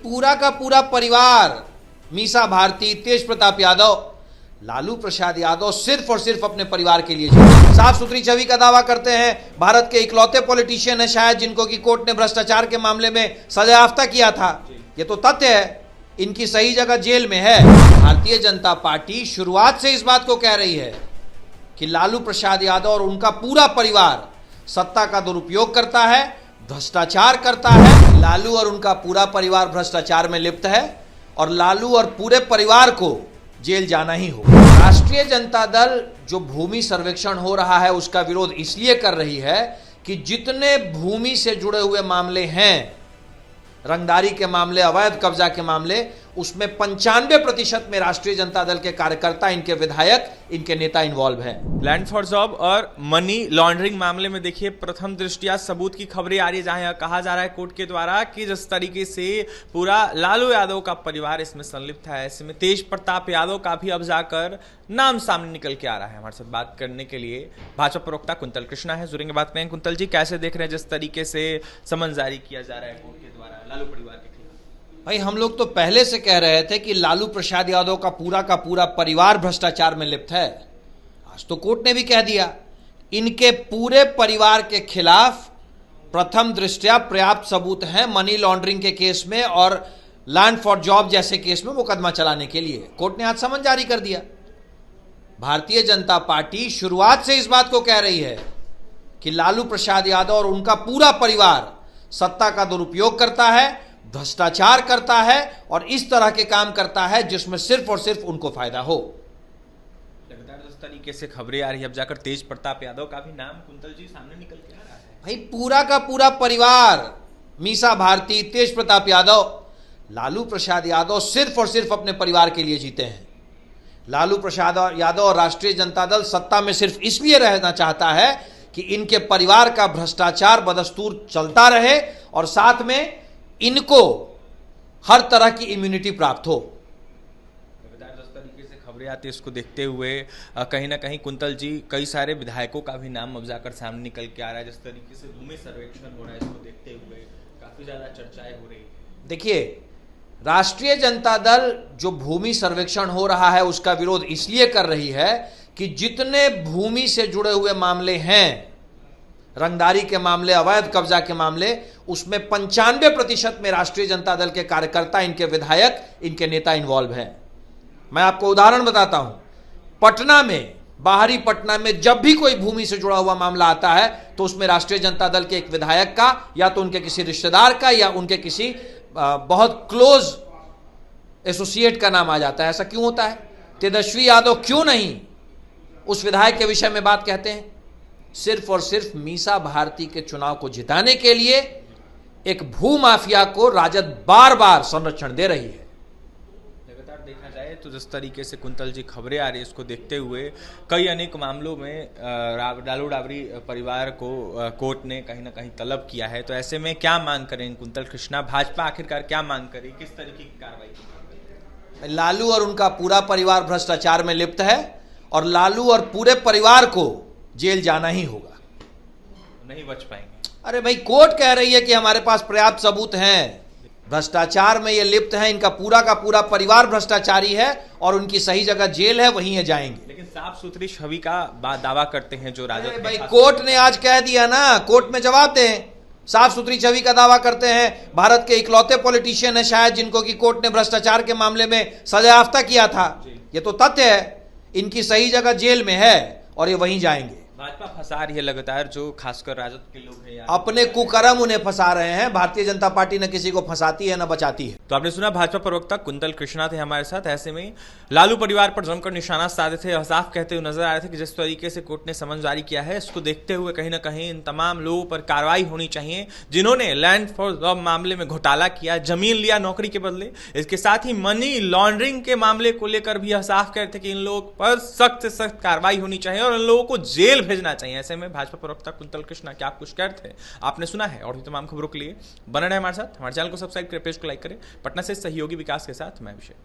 पूरा का पूरा परिवार, मीसा भारती, तेज प्रताप यादव, लालू प्रसाद यादव सिर्फ और सिर्फ अपने परिवार के लिए जीते। साफ सुथरी छवि का दावा करते हैं, भारत के इकलौते पॉलिटिशियन है शायद जिनको कि कोर्ट ने भ्रष्टाचार के मामले में सजायाफ्ता किया था। ये तो तथ्य है, इनकी सही जगह जेल में है। भारतीय जनता पार्टी शुरुआत से इस बात को कह रही है कि लालू प्रसाद यादव और उनका पूरा परिवार सत्ता का दुरुपयोग करता है, भ्रष्टाचार करता है। लालू और उनका पूरा परिवार भ्रष्टाचार में लिप्त है और लालू और पूरे परिवार को जेल जाना ही होगा। राष्ट्रीय जनता दल जो भूमि सर्वेक्षण हो रहा है उसका विरोध इसलिए कर रही है कि जितने भूमि से जुड़े हुए मामले हैं, रंगदारी के मामले, अवैध कब्जा के मामले, उसमें 95% में राष्ट्रीय जनता दल के कार्यकर्ता, इनके विधायक, इनके नेता इन्वॉल्व हैं। लैंड फॉर जॉब और मनी लॉन्ड्रिंग मामले में देखिए प्रथम दृष्टिया सबूत की खबरें आ रही है, जहां कहा जा रहा है कोर्ट के द्वारा कि जिस तरीके से पूरा लालू यादव का परिवार इसमें संलिप्त है, ऐसे में तेज प्रताप यादव का भी अब जाकर नाम सामने निकल के आ रहा है। हमारे साथ बात करने के लिए भाजपा प्रवक्ता कुंतल कृष्णा है, जुड़ेंगे, बात करेंगे। कुंतल जी, कैसे देख रहे हैं जिस तरीके से समन जारी किया जा रहा है कोर्ट के द्वारा लालू परिवार के खिलाफ? भाई, हम लोग तो पहले से कह रहे थे कि लालू प्रसाद यादव का पूरा परिवार भ्रष्टाचार में लिप्त है। आज तो कोर्ट ने भी कह दिया, इनके पूरे परिवार के खिलाफ प्रथम दृष्टया पर्याप्त सबूत हैं मनी लॉन्ड्रिंग के केस में और लैंड फॉर जॉब जैसे केस में मुकदमा चलाने के लिए। कोर्ट ने आज समन जारी कर दिया। भारतीय जनता पार्टी शुरुआत से इस बात को कह रही है कि लालू प्रसाद यादव और उनका पूरा परिवार सत्ता का दुरुपयोग करता है, भ्रष्टाचार करता है और इस तरह के काम करता है जिसमें सिर्फ और सिर्फ उनको फायदा हो। लगातार जिस तरीके से खबरें आ रही है, अब जाकर तेज प्रताप यादव का भी नाम कुंतल जी सामने निकल के आ रहा है। भाई, पूरा का पूरा परिवार, मीसा भारती, तेज प्रताप यादव, लालू प्रसाद यादव सिर्फ और सिर्फ अपने परिवार के लिए जीते हैं। लालू प्रसाद यादव और राष्ट्रीय जनता दल सत्ता में सिर्फ इसलिए रहना चाहता है कि इनके परिवार का भ्रष्टाचार बदस्तूर चलता रहे और साथ में इनको हर तरह की इम्यूनिटी प्राप्त हो। जिस तरीके से खबरें आती है इसको देखते हुए कहीं ना कहीं कुंतल जी कई सारे विधायकों का भी नाम अब जाकर सामने निकल के आ रहा है। जिस तरीके से भूमि सर्वेक्षण हो रहा है इसको देखते हुए काफी ज्यादा चर्चाएं हो रही है। देखिए, राष्ट्रीय जनता दल जो भूमि सर्वेक्षण हो रहा है उसका विरोध इसलिए कर रही है कि जितने भूमि से जुड़े हुए मामले हैं, रंगदारी के मामले, अवैध कब्जा के मामले, उसमें 95% में राष्ट्रीय जनता दल के कार्यकर्ता, इनके विधायक, इनके नेता इन्वॉल्व हैं। मैं आपको उदाहरण बताता हूं, पटना में, बाहरी पटना में जब भी कोई भूमि से जुड़ा हुआ मामला आता है तो उसमें राष्ट्रीय जनता दल के एक विधायक का या तो उनके किसी रिश्तेदार का या उनके किसी बहुत क्लोज एसोसिएट का नाम आ जाता है। ऐसा क्यों होता है? तेजस्वी यादव क्यों नहीं उस विधायक के विषय में बात कहते हैं? सिर्फ और सिर्फ मीसा भारती के चुनाव को जिताने के लिए एक भू माफिया को राजद बार बार संरक्षण दे रही है। लगातार देखा जाए तो जिस तरीके से कुंतल जी खबरें आ रही है इसको देखते हुए कई अनेक मामलों में लालू राबड़ी परिवार को कोर्ट ने कहीं ना कहीं तलब किया है। तो ऐसे में क्या मांग करें कुंतल कृष्णा, भाजपा आखिरकार क्या मांग करे, किस तरीके की कार्रवाई की? लालू और उनका पूरा परिवार भ्रष्टाचार में लिप्त है और लालू और पूरे परिवार को जेल जाना ही होगा। नहीं बच पाएंगे। अरे भाई, कोर्ट कह रही है कि हमारे पास पर्याप्त सबूत हैं, भ्रष्टाचार में ये लिप्त हैं, इनका पूरा का पूरा परिवार भ्रष्टाचारी है और उनकी सही जगह जेल है, वहीं ये जाएंगे। लेकिन साफ सुथरी छवि का दावा करते हैं जो राजद। भाई, कोर्ट ने आज कह दिया ना, कोर्ट में जवाब दें। साफ सुथरी छवि का दावा करते हैं, भारत के इकलौते पॉलिटिशियन है शायद जिनको कि कोर्ट ने भ्रष्टाचार के मामले में सजायाफ्ता किया था। ये तो तथ्य है, इनकी सही जगह जेल में है और ये वहीं जाएंगे। भाजपा फंसा रही है लगातार, जो खासकर राजद के लोग हैं अपने कुकर्म उन्हें फंसा रहे हैं। भारतीय जनता पार्टी न किसी को फंसाती है न बचाती है। तो आपने सुना, भाजपा प्रवक्ता कुंतल कृष्णा थे हमारे साथ। ऐसे में लालू परिवार पर जमकर निशाना साधे थे और साफ कहते हुए नजर आ रहे थे कि जिस तरीके से कोर्ट ने समन जारी किया है इसको देखते हुए कहीं ना कहीं इन तमाम लोगों पर कार्रवाई होनी चाहिए जिन्होंने लैंड फॉर जॉब मामले में घोटाला किया, जमीन लिया नौकरी के बदले। इसके साथ ही मनी लॉन्ड्रिंग के मामले को लेकर भी साफ कहते कि इन लोगों पर सख्त से सख्त कार्रवाई होनी चाहिए और इन लोगों को जेल भेजना चाहिए। ऐसे में भाजपा प्रवक्ता कुंतल कृष्णा क्या कुछ कहते हैं आपने सुना है। और भी तमाम खबरों के लिए बने रहें हमारे साथ। हमारे चैनल को सब्सक्राइब करें, पेज को लाइक करें। पटना से सहयोगी विकास के साथ मैं अभिषेक।